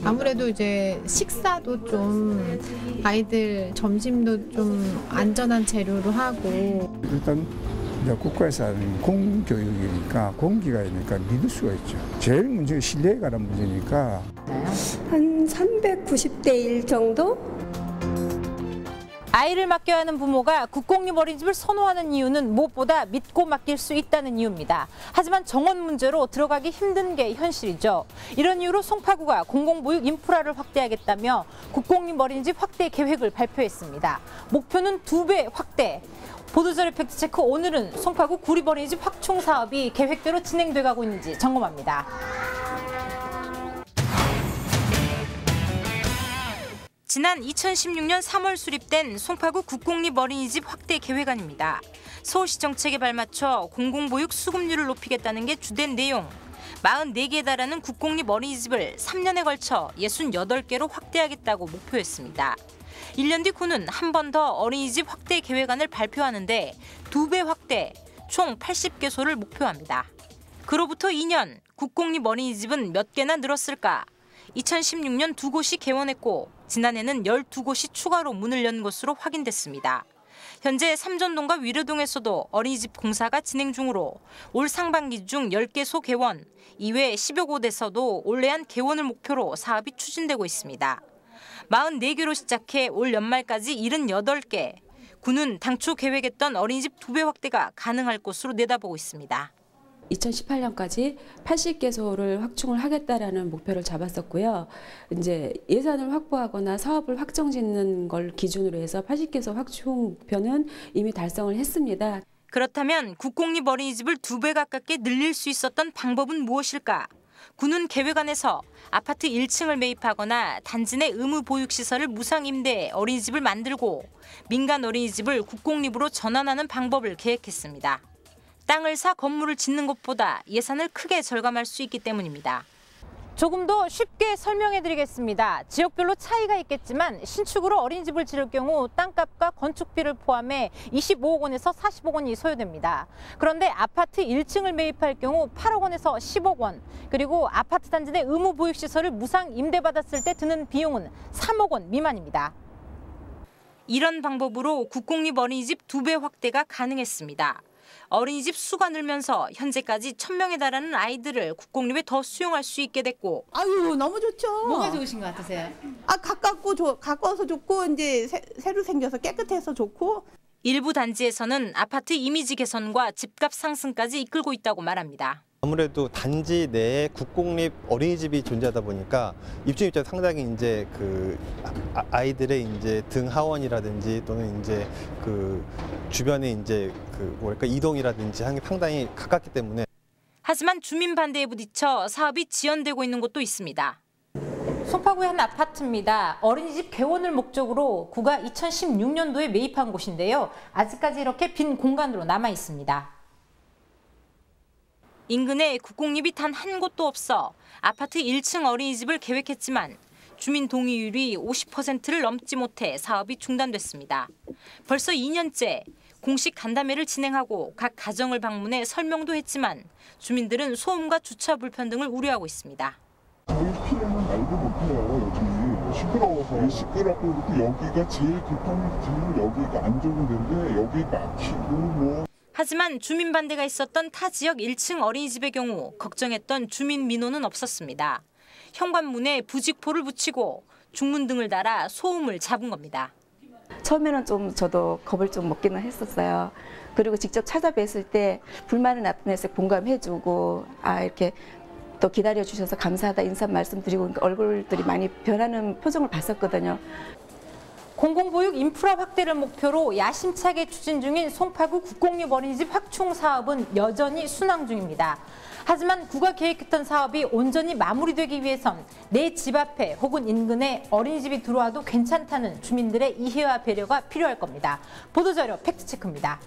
아무래도 이제 식사도 좀 아이들 점심도 좀 안전한 재료로 하고 일단 이제 국가에서 하는 공교육이니까 공기가 있으니까 믿을 수가 있죠. 제일 문제가 신뢰에 관한 문제니까 한 390대 1 정도? 아이를 맡겨야 하는 부모가 국공립 어린이집을 선호하는 이유는 무엇보다 믿고 맡길 수 있다는 이유입니다. 하지만 정원 문제로 들어가기 힘든 게 현실이죠. 이런 이유로 송파구가 공공보육 인프라를 확대하겠다며 국공립 어린이집 확대 계획을 발표했습니다. 목표는 2배 확대. 보도자료 팩트체크, 오늘은 송파구 구립어린이집 확충 사업이 계획대로 진행돼가고 있는지 점검합니다. 지난 2016년 3월 수립된 송파구 국공립 어린이집 확대 계획안입니다. 서울시 정책에 발맞춰 공공보육 수급률을 높이겠다는 게 주된 내용. 44개에 달하는 국공립 어린이집을 3년에 걸쳐 68개로 확대하겠다고 목표했습니다. 1년 뒤 구는 한 번 더 어린이집 확대 계획안을 발표하는데 2배 확대, 총 80개소를 목표합니다. 그로부터 2년, 국공립 어린이집은 몇 개나 늘었을까? 2016년 2곳이 개원했고 지난해는 12곳이 추가로 문을 연 것으로 확인됐습니다. 현재 삼전동과 위례동에서도 어린이집 공사가 진행 중으로 올 상반기 중 10개소 개원, 이외 10여 곳에서도 올해안 개원을 목표로 사업이 추진되고 있습니다. 44개로 시작해 올 연말까지 78개, 구는 당초 계획했던 어린이집 2배 확대가 가능할 것으로 내다보고 있습니다. 2018년까지 80개소를 확충을 하겠다라는 목표를 잡았었고요. 이제 예산을 확보하거나 사업을 확정짓는 걸 기준으로 해서 80개소 확충 목표는 이미 달성을 했습니다. 그렇다면 국공립 어린이집을 2배 가깝게 늘릴 수 있었던 방법은 무엇일까? 구는 계획안에서 아파트 1층을 매입하거나 단지 내 의무 보육시설을 무상 임대해 어린이집을 만들고 민간 어린이집을 국공립으로 전환하는 방법을 계획했습니다. 땅을 사 건물을 짓는 것보다 예산을 크게 절감할 수 있기 때문입니다. 조금 더 쉽게 설명해드리겠습니다. 지역별로 차이가 있겠지만 신축으로 어린이집을 지을 경우 땅값과 건축비를 포함해 25억 원에서 40억 원이 소요됩니다. 그런데 아파트 1층을 매입할 경우 8억 원에서 10억 원, 그리고 아파트 단지 내 의무 보육시설을 무상 임대받았을 때 드는 비용은 3억 원 미만입니다. 이런 방법으로 국공립 어린이집 2배 확대가 가능했습니다. 어린이집 수가 늘면서 현재까지 1000명에 달하는 아이들을 국공립에 더 수용할 수 있게 됐고. 아유, 너무 좋죠. 뭐가 좋으신 것 같으세요? 가까워서 좋고 이제 새로 생겨서 깨끗해서 좋고. 일부 단지에서는 아파트 이미지 개선과 집값 상승까지 이끌고 있다고 말합니다. 아무래도 단지 내에 국공립 어린이집이 존재하다 보니까 입주 입장에서 상당히 이제 그 아이들의 이제 등하원이라든지 또는 이제 그 주변에 이제 그 뭐랄까 이동이라든지 하는 게 상당히 가깝기 때문에. 하지만 주민 반대에 부딪혀 사업이 지연되고 있는 곳도 있습니다. 송파구의 한 아파트입니다. 어린이집 개원을 목적으로 구가 2016년도에 매입한 곳인데요. 아직까지 이렇게 빈 공간으로 남아 있습니다. 인근에 국공립이 단 한 곳도 없어 아파트 1층 어린이집을 계획했지만 주민 동의율이 50%를 넘지 못해 사업이 중단됐습니다. 벌써 2년째 공식 간담회를 진행하고 각 가정을 방문해 설명도 했지만 주민들은 소음과 주차 불편 등을 우려하고 있습니다. 저희 피해는 알고 못해요. 여기 시끄러워서. 시끄럽고 여기가 제일 교통질 여기가 안 좋은 데인데 여기 막히고 뭐. 하지만 주민 반대가 있었던 타 지역 1층 어린이집의 경우 걱정했던 주민 민원은 없었습니다. 현관문에 부직포를 붙이고 중문 등을 달아 소음을 잡은 겁니다. 처음에는 좀 저도 겁을 좀 먹기는 했었어요. 그리고 직접 찾아뵀을 때 불만을 나타내서 공감해주고 이렇게 또 기다려주셔서 감사하다 인사 말씀드리고 얼굴들이 많이 변하는 표정을 봤었거든요. 공공보육 인프라 확대를 목표로 야심차게 추진 중인 송파구 국공립 어린이집 확충 사업은 여전히 순항 중입니다. 하지만 구가 계획했던 사업이 온전히 마무리되기 위해선 내 집 앞에 혹은 인근에 어린이집이 들어와도 괜찮다는 주민들의 이해와 배려가 필요할 겁니다. 보도자료 팩트체크입니다.